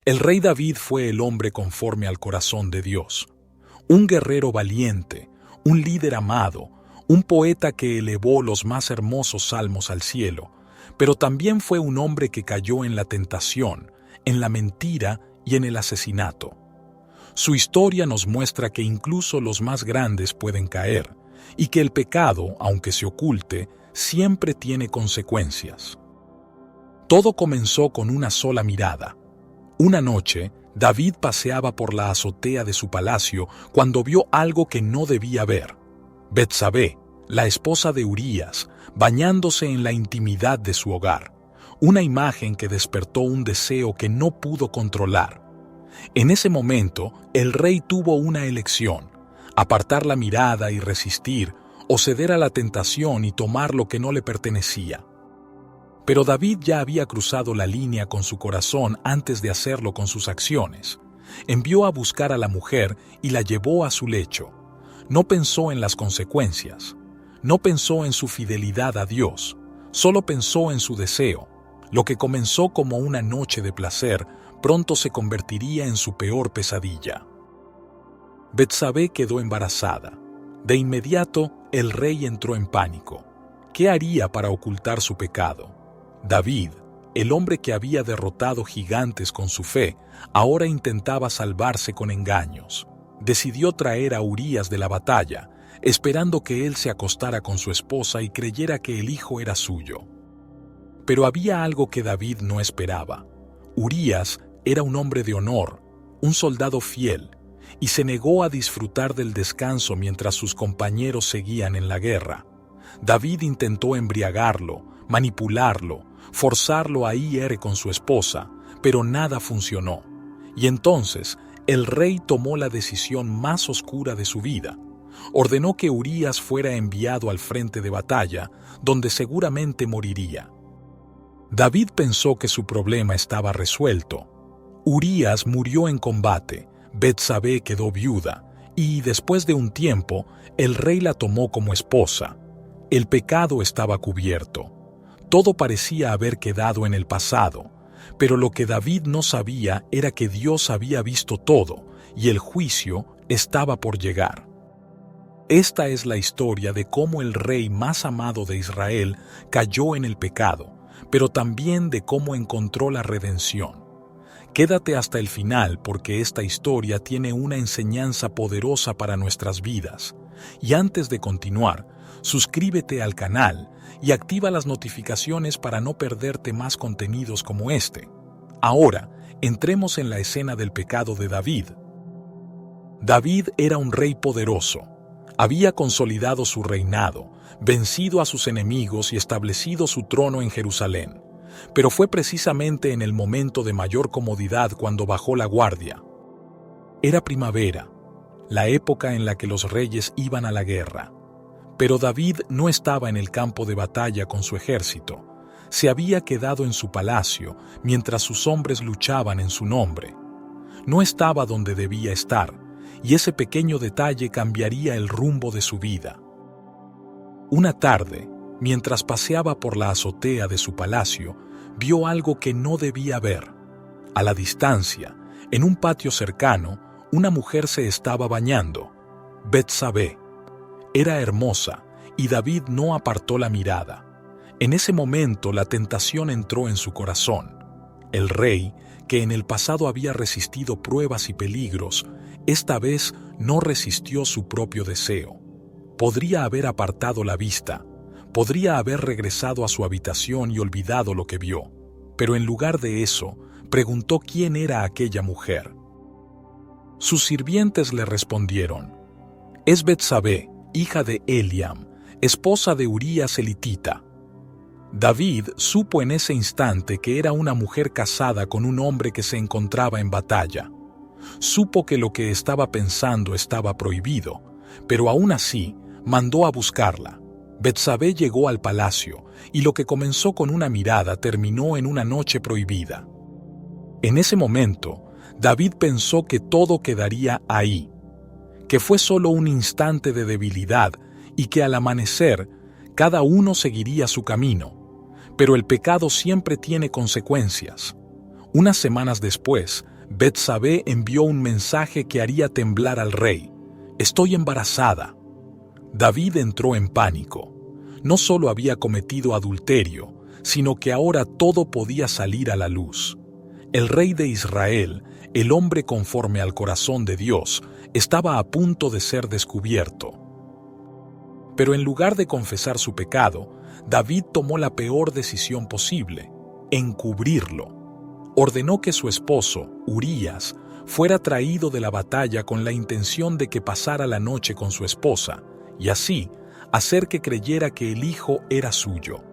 El rey David fue el hombre conforme al corazón de Dios, un guerrero valiente, un líder amado, un poeta que elevó los más hermosos salmos al cielo, pero también fue un hombre que cayó en la tentación, en la mentira y en el asesinato. Su historia nos muestra que incluso los más grandes pueden caer, y que el pecado, aunque se oculte, siempre tiene consecuencias. Todo comenzó con una sola mirada. Una noche, David paseaba por la azotea de su palacio cuando vio algo que no debía ver. Betsabé, la esposa de Urías, bañándose en la intimidad de su hogar, una imagen que despertó un deseo que no pudo controlar. En ese momento, el rey tuvo una elección: apartar la mirada y resistir, o ceder a la tentación y tomar lo que no le pertenecía. Pero David ya había cruzado la línea con su corazón antes de hacerlo con sus acciones. Envió a buscar a la mujer y la llevó a su lecho. No pensó en las consecuencias. No pensó en su fidelidad a Dios. Solo pensó en su deseo. Lo que comenzó como una noche de placer, pronto se convertiría en su peor pesadilla. Betsabé quedó embarazada. De inmediato, el rey entró en pánico. ¿Qué haría para ocultar su pecado? David, el hombre que había derrotado gigantes con su fe, ahora intentaba salvarse con engaños. Decidió traer a Urías de la batalla, esperando que él se acostara con su esposa y creyera que el hijo era suyo. Pero había algo que David no esperaba. Urías era un hombre de honor, un soldado fiel, y se negó a disfrutar del descanso mientras sus compañeros seguían en la guerra. David intentó embriagarlo, manipularlo, forzarlo a ir con su esposa, pero nada funcionó. Y entonces el rey tomó la decisión más oscura de su vida. Ordenó que Urías fuera enviado al frente de batalla, donde seguramente moriría. David pensó que su problema estaba resuelto. Urías murió en combate, Betsabé quedó viuda, y después de un tiempo, el rey la tomó como esposa. El pecado estaba cubierto. Todo parecía haber quedado en el pasado, pero lo que David no sabía era que Dios había visto todo, y el juicio estaba por llegar. Esta es la historia de cómo el rey más amado de Israel cayó en el pecado, pero también de cómo encontró la redención. Quédate hasta el final porque esta historia tiene una enseñanza poderosa para nuestras vidas. Y antes de continuar, suscríbete al canal y activa las notificaciones para no perderte más contenidos como este. Ahora, entremos en la escena del pecado de David. David era un rey poderoso. Había consolidado su reinado, vencido a sus enemigos y establecido su trono en Jerusalén. Pero fue precisamente en el momento de mayor comodidad cuando bajó la guardia. Era primavera, la época en la que los reyes iban a la guerra. Pero David no estaba en el campo de batalla con su ejército. Se había quedado en su palacio mientras sus hombres luchaban en su nombre. No estaba donde debía estar, y ese pequeño detalle cambiaría el rumbo de su vida. Una tarde, mientras paseaba por la azotea de su palacio, vio algo que no debía ver. A la distancia, en un patio cercano, una mujer se estaba bañando. Betsabé. Era hermosa, y David no apartó la mirada. En ese momento la tentación entró en su corazón. El rey, que en el pasado había resistido pruebas y peligros, esta vez no resistió su propio deseo. Podría haber apartado la vista, podría haber regresado a su habitación y olvidado lo que vio, pero en lugar de eso, preguntó quién era aquella mujer. Sus sirvientes le respondieron: «Es Betsabé, hija de Eliam, esposa de Urías elitita». David supo en ese instante que era una mujer casada con un hombre que se encontraba en batalla. Supo que lo que estaba pensando estaba prohibido, pero aún así mandó a buscarla. Betsabé llegó al palacio, y lo que comenzó con una mirada terminó en una noche prohibida. En ese momento, David pensó que todo quedaría ahí, que fue solo un instante de debilidad y que al amanecer cada uno seguiría su camino. Pero el pecado siempre tiene consecuencias. Unas semanas después, Betsabé envió un mensaje que haría temblar al rey: «Estoy embarazada». David entró en pánico. No solo había cometido adulterio, sino que ahora todo podía salir a la luz. El rey de Israel, el hombre conforme al corazón de Dios, estaba a punto de ser descubierto. Pero en lugar de confesar su pecado, David tomó la peor decisión posible: encubrirlo. Ordenó que su esposo, Urías, fuera traído de la batalla con la intención de que pasara la noche con su esposa, y así hacer que creyera que el hijo era suyo.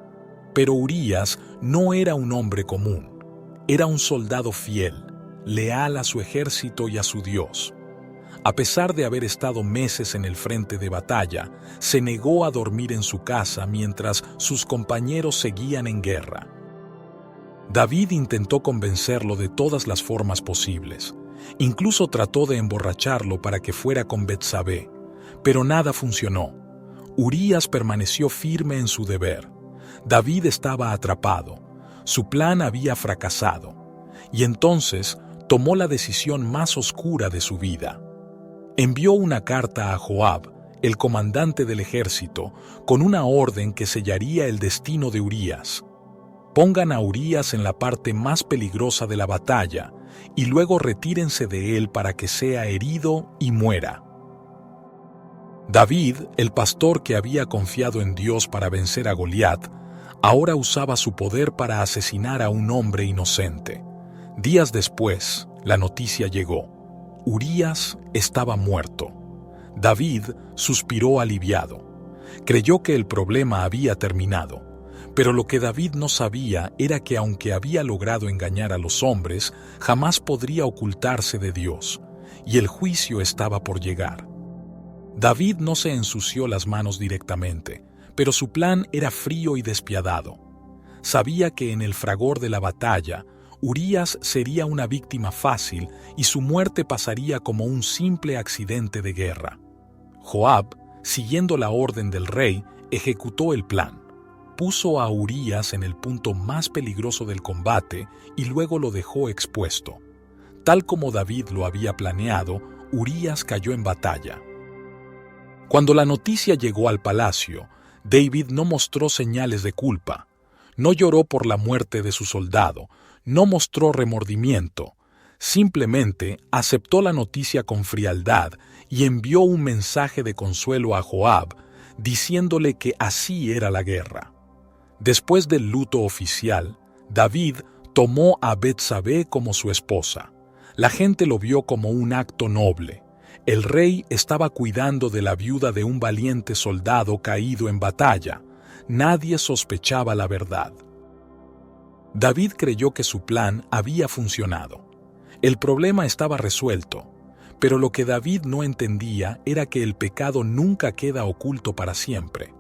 Pero Urías no era un hombre común, era un soldado fiel, leal a su ejército y a su Dios. A pesar de haber estado meses en el frente de batalla, se negó a dormir en su casa mientras sus compañeros seguían en guerra. David intentó convencerlo de todas las formas posibles. Incluso trató de emborracharlo para que fuera con Betsabé, pero nada funcionó. Urías permaneció firme en su deber. David estaba atrapado. Su plan había fracasado. Y entonces tomó la decisión más oscura de su vida. Envió una carta a Joab, el comandante del ejército, con una orden que sellaría el destino de Urías. Pongan a Urías en la parte más peligrosa de la batalla y luego retírense de él para que sea herido y muera. David, el pastor que había confiado en Dios para vencer a Goliat, ahora usaba su poder para asesinar a un hombre inocente. Días después, la noticia llegó: Urías estaba muerto. David suspiró aliviado. Creyó que el problema había terminado. Pero lo que David no sabía era que aunque había logrado engañar a los hombres, jamás podría ocultarse de Dios, y el juicio estaba por llegar. David no se ensució las manos directamente, pero su plan era frío y despiadado. Sabía que en el fragor de la batalla, Urías sería una víctima fácil y su muerte pasaría como un simple accidente de guerra. Joab, siguiendo la orden del rey, ejecutó el plan. Puso a Urías en el punto más peligroso del combate y luego lo dejó expuesto. Tal como David lo había planeado, Urías cayó en batalla. Cuando la noticia llegó al palacio, David no mostró señales de culpa. No lloró por la muerte de su soldado, no mostró remordimiento. Simplemente aceptó la noticia con frialdad y envió un mensaje de consuelo a Joab, diciéndole que así era la guerra. Después del luto oficial, David tomó a Betsabé como su esposa. La gente lo vio como un acto noble. El rey estaba cuidando de la viuda de un valiente soldado caído en batalla. Nadie sospechaba la verdad. David creyó que su plan había funcionado. El problema estaba resuelto, pero lo que David no entendía era que el pecado nunca queda oculto para siempre.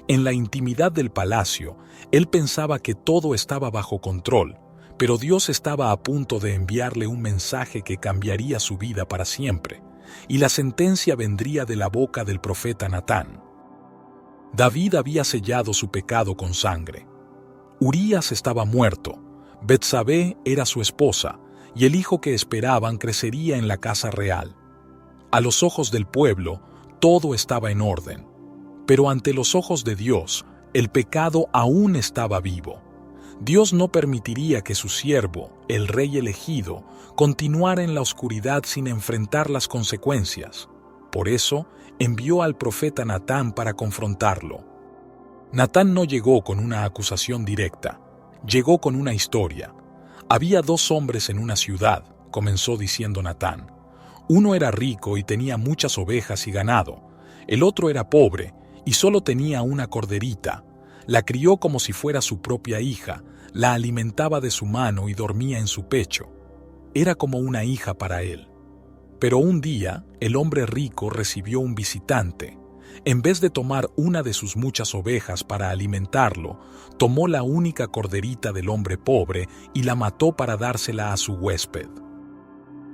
En la intimidad del palacio, él pensaba que todo estaba bajo control, pero Dios estaba a punto de enviarle un mensaje que cambiaría su vida para siempre, y la sentencia vendría de la boca del profeta Natán. David había sellado su pecado con sangre. Urías estaba muerto, Betsabé era su esposa, y el hijo que esperaban crecería en la casa real. A los ojos del pueblo, todo estaba en orden. Pero ante los ojos de Dios, el pecado aún estaba vivo. Dios no permitiría que su siervo, el rey elegido, continuara en la oscuridad sin enfrentar las consecuencias. Por eso, envió al profeta Natán para confrontarlo. Natán no llegó con una acusación directa, llegó con una historia. Había 2 hombres en una ciudad, comenzó diciendo Natán. Uno era rico y tenía muchas ovejas y ganado. El otro era pobre y solo tenía una corderita. La crió como si fuera su propia hija, la alimentaba de su mano y dormía en su pecho. Era como una hija para él. Pero un día, el hombre rico recibió un visitante. En vez de tomar una de sus muchas ovejas para alimentarlo, tomó la única corderita del hombre pobre y la mató para dársela a su huésped.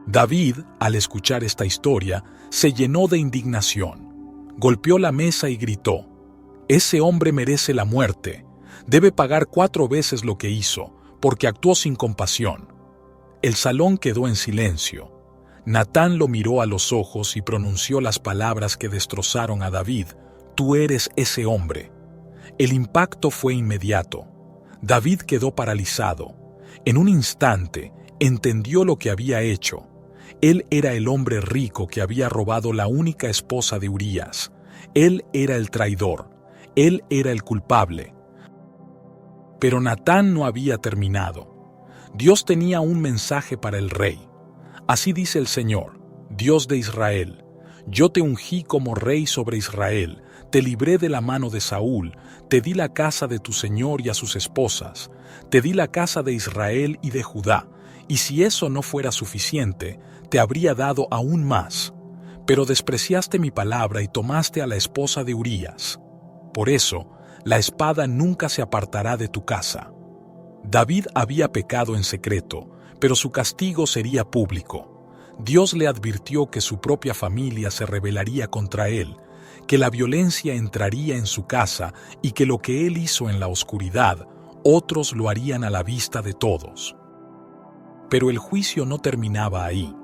David, al escuchar esta historia, se llenó de indignación. Golpeó la mesa y gritó: «Ese hombre merece la muerte. Debe pagar 4 veces lo que hizo, porque actuó sin compasión». El salón quedó en silencio. Natán lo miró a los ojos y pronunció las palabras que destrozaron a David: «Tú eres ese hombre». El impacto fue inmediato. David quedó paralizado. En un instante, entendió lo que había hecho. Él era el hombre rico que había robado la única esposa de Urías. Él era el traidor. Él era el culpable. Pero Natán no había terminado. Dios tenía un mensaje para el rey. Así dice el Señor, Dios de Israel: yo te ungí como rey sobre Israel, te libré de la mano de Saúl, te di la casa de tu señor y a sus esposas, te di la casa de Israel y de Judá, y si eso no fuera suficiente, te habría dado aún más. Pero despreciaste mi palabra y tomaste a la esposa de Urías. Por eso, la espada nunca se apartará de tu casa. David había pecado en secreto, pero su castigo sería público. Dios le advirtió que su propia familia se rebelaría contra él, que la violencia entraría en su casa y que lo que él hizo en la oscuridad, otros lo harían a la vista de todos. Pero el juicio no terminaba ahí.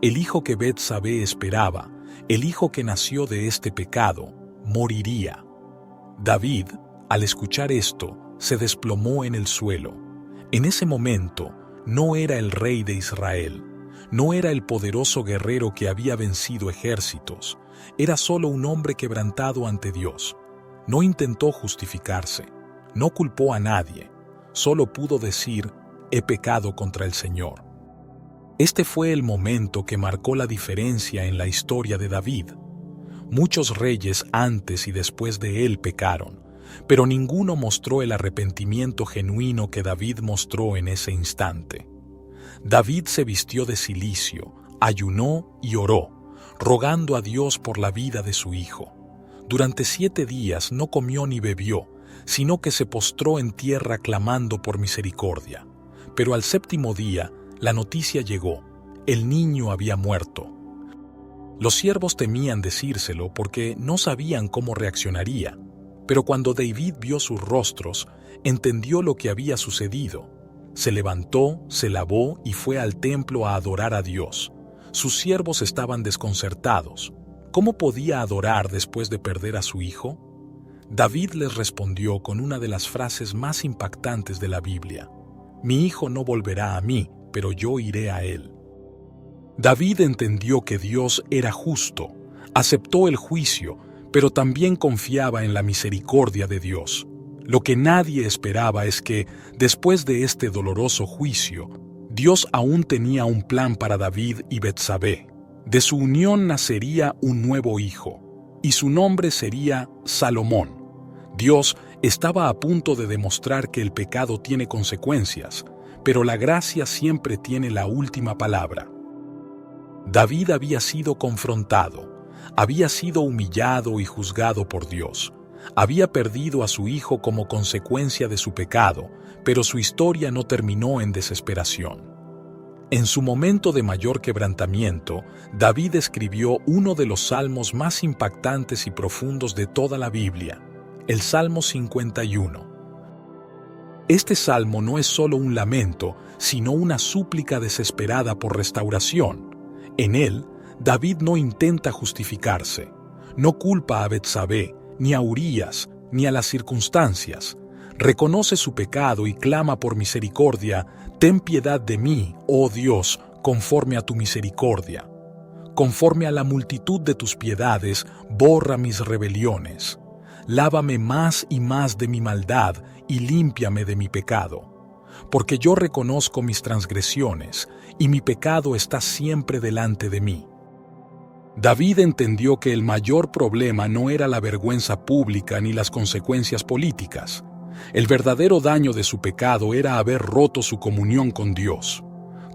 El hijo que Betsabé esperaba, el hijo que nació de este pecado, moriría. David, al escuchar esto, se desplomó en el suelo. En ese momento, no era el rey de Israel, no era el poderoso guerrero que había vencido ejércitos, era solo un hombre quebrantado ante Dios. No intentó justificarse, no culpó a nadie, solo pudo decir: he pecado contra el Señor. Este fue el momento que marcó la diferencia en la historia de David. Muchos reyes antes y después de él pecaron, pero ninguno mostró el arrepentimiento genuino que David mostró en ese instante. David se vistió de cilicio, ayunó y oró, rogando a Dios por la vida de su hijo. Durante 7 días no comió ni bebió, sino que se postró en tierra clamando por misericordia. Pero al 7º día, la noticia llegó: el niño había muerto. Los siervos temían decírselo porque no sabían cómo reaccionaría. Pero cuando David vio sus rostros, entendió lo que había sucedido. Se levantó, se lavó y fue al templo a adorar a Dios. Sus siervos estaban desconcertados. ¿Cómo podía adorar después de perder a su hijo? David les respondió con una de las frases más impactantes de la Biblia: «Mi hijo no volverá a mí, pero yo iré a él». David entendió que Dios era justo, aceptó el juicio, pero también confiaba en la misericordia de Dios. Lo que nadie esperaba es que, después de este doloroso juicio, Dios aún tenía un plan para David y Betsabé. De su unión nacería un nuevo hijo, y su nombre sería Salomón. Dios estaba a punto de demostrar que el pecado tiene consecuencias, pero la gracia siempre tiene la última palabra. David había sido confrontado, había sido humillado y juzgado por Dios. Había perdido a su hijo como consecuencia de su pecado, pero su historia no terminó en desesperación. En su momento de mayor quebrantamiento, David escribió uno de los salmos más impactantes y profundos de toda la Biblia, el Salmo 51. Este salmo no es solo un lamento, sino una súplica desesperada por restauración. En él, David no intenta justificarse, no culpa a Betsabé, ni a Urías, ni a las circunstancias. Reconoce su pecado y clama por misericordia: «Ten piedad de mí, oh Dios, conforme a tu misericordia. Conforme a la multitud de tus piedades, borra mis rebeliones. Lávame más y más de mi maldad y límpiame de mi pecado. Porque yo reconozco mis transgresiones, y mi pecado está siempre delante de mí». David entendió que el mayor problema no era la vergüenza pública ni las consecuencias políticas. El verdadero daño de su pecado era haber roto su comunión con Dios.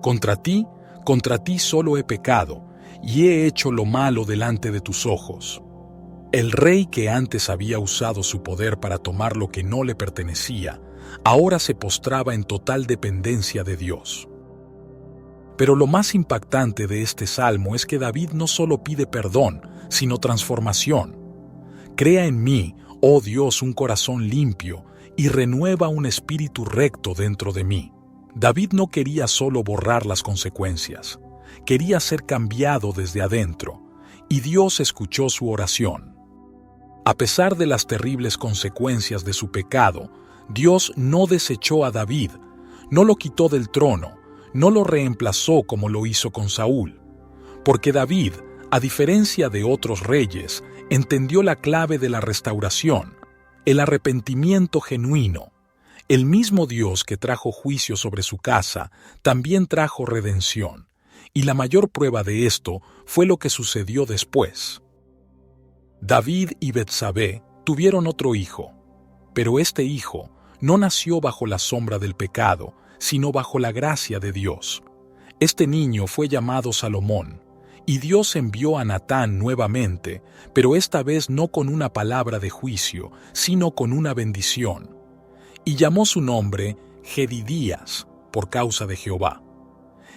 Contra ti solo he pecado, y he hecho lo malo delante de tus ojos. El rey que antes había usado su poder para tomar lo que no le pertenecía, ahora se postraba en total dependencia de Dios. Pero lo más impactante de este salmo es que David no solo pide perdón, sino transformación. «Crea en mí, oh Dios, un corazón limpio, y renueva un espíritu recto dentro de mí». David no quería solo borrar las consecuencias, quería ser cambiado desde adentro, y Dios escuchó su oración. A pesar de las terribles consecuencias de su pecado, Dios no desechó a David, no lo quitó del trono, no lo reemplazó como lo hizo con Saúl, porque David, a diferencia de otros reyes, entendió la clave de la restauración, el arrepentimiento genuino. El mismo Dios que trajo juicio sobre su casa, también trajo redención, y la mayor prueba de esto fue lo que sucedió después. David y Betsabé tuvieron otro hijo, pero este hijo no nació bajo la sombra del pecado, sino bajo la gracia de Dios. Este niño fue llamado Salomón, y Dios envió a Natán nuevamente, pero esta vez no con una palabra de juicio, sino con una bendición. Y llamó su nombre Jedidías, por causa de Jehová.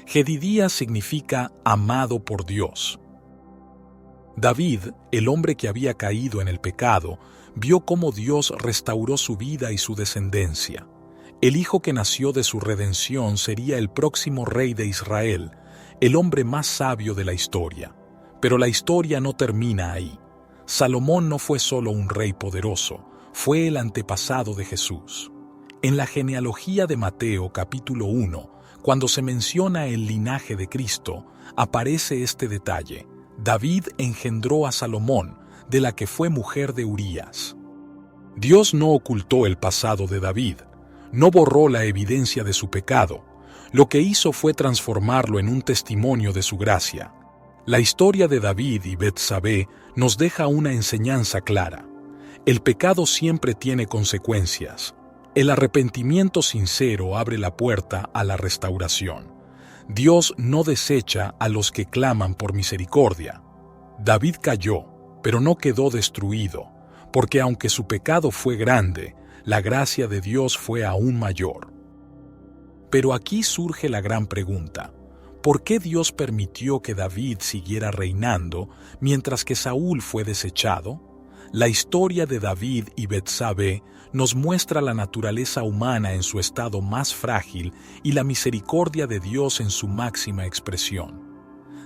Jedidías significa amado por Dios. David, el hombre que había caído en el pecado, vio cómo Dios restauró su vida y su descendencia. El hijo que nació de su redención sería el próximo rey de Israel, el hombre más sabio de la historia. Pero la historia no termina ahí. Salomón no fue solo un rey poderoso, fue el antepasado de Jesús. En la genealogía de Mateo capítulo 1, cuando se menciona el linaje de Cristo, aparece este detalle: David engendró a Salomón, de la que fue mujer de Urías. Dios no ocultó el pasado de David, no borró la evidencia de su pecado. Lo que hizo fue transformarlo en un testimonio de su gracia. La historia de David y Betsabé nos deja una enseñanza clara. El pecado siempre tiene consecuencias. El arrepentimiento sincero abre la puerta a la restauración. Dios no desecha a los que claman por misericordia. David cayó, pero no quedó destruido, porque aunque su pecado fue grande, la gracia de Dios fue aún mayor. Pero aquí surge la gran pregunta: ¿por qué Dios permitió que David siguiera reinando mientras que Saúl fue desechado? La historia de David y Betsabé nos muestra la naturaleza humana en su estado más frágil y la misericordia de Dios en su máxima expresión.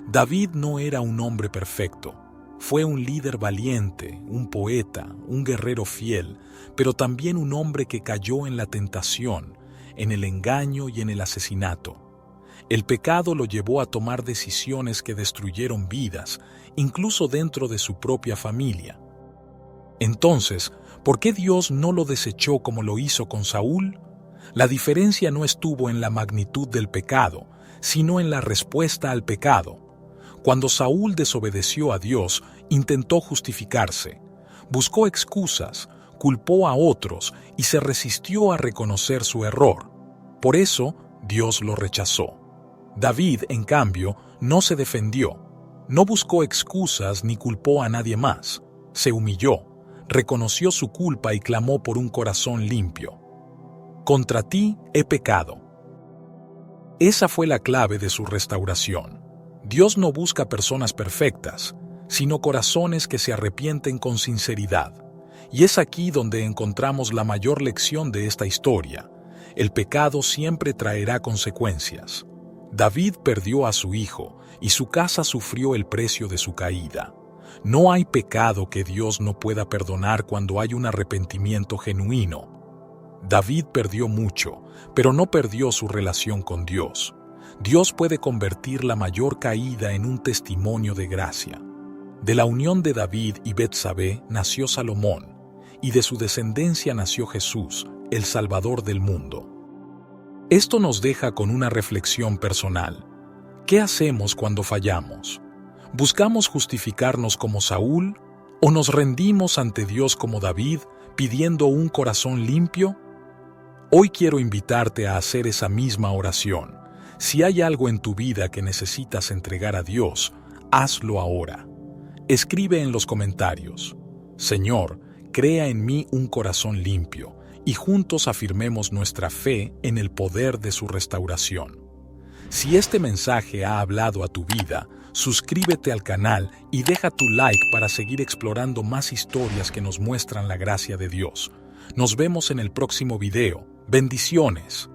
David no era un hombre perfecto. Fue un líder valiente, un poeta, un guerrero fiel, pero también un hombre que cayó en la tentación, en el engaño y en el asesinato. El pecado lo llevó a tomar decisiones que destruyeron vidas, incluso dentro de su propia familia. Entonces, ¿por qué Dios no lo desechó como lo hizo con Saúl? La diferencia no estuvo en la magnitud del pecado, sino en la respuesta al pecado. Cuando Saúl desobedeció a Dios, intentó justificarse, buscó excusas, culpó a otros y se resistió a reconocer su error. Por eso, Dios lo rechazó. David, en cambio, no se defendió, no buscó excusas ni culpó a nadie más. Se humilló, reconoció su culpa y clamó por un corazón limpio. Contra ti he pecado. Esa fue la clave de su restauración. Dios no busca personas perfectas, sino corazones que se arrepienten con sinceridad. Y es aquí donde encontramos la mayor lección de esta historia. El pecado siempre traerá consecuencias. David perdió a su hijo y su casa sufrió el precio de su caída. No hay pecado que Dios no pueda perdonar cuando hay un arrepentimiento genuino. David perdió mucho, pero no perdió su relación con Dios. Dios puede convertir la mayor caída en un testimonio de gracia. De la unión de David y Betsabé nació Salomón, y de su descendencia nació Jesús, el Salvador del mundo. Esto nos deja con una reflexión personal. ¿Qué hacemos cuando fallamos? ¿Buscamos justificarnos como Saúl o nos rendimos ante Dios como David, pidiendo un corazón limpio? Hoy quiero invitarte a hacer esa misma oración. Si hay algo en tu vida que necesitas entregar a Dios, hazlo ahora. Escribe en los comentarios: Señor, crea en mí un corazón limpio, y juntos afirmemos nuestra fe en el poder de su restauración. Si este mensaje ha hablado a tu vida, suscríbete al canal y deja tu like para seguir explorando más historias que nos muestran la gracia de Dios. Nos vemos en el próximo video. Bendiciones.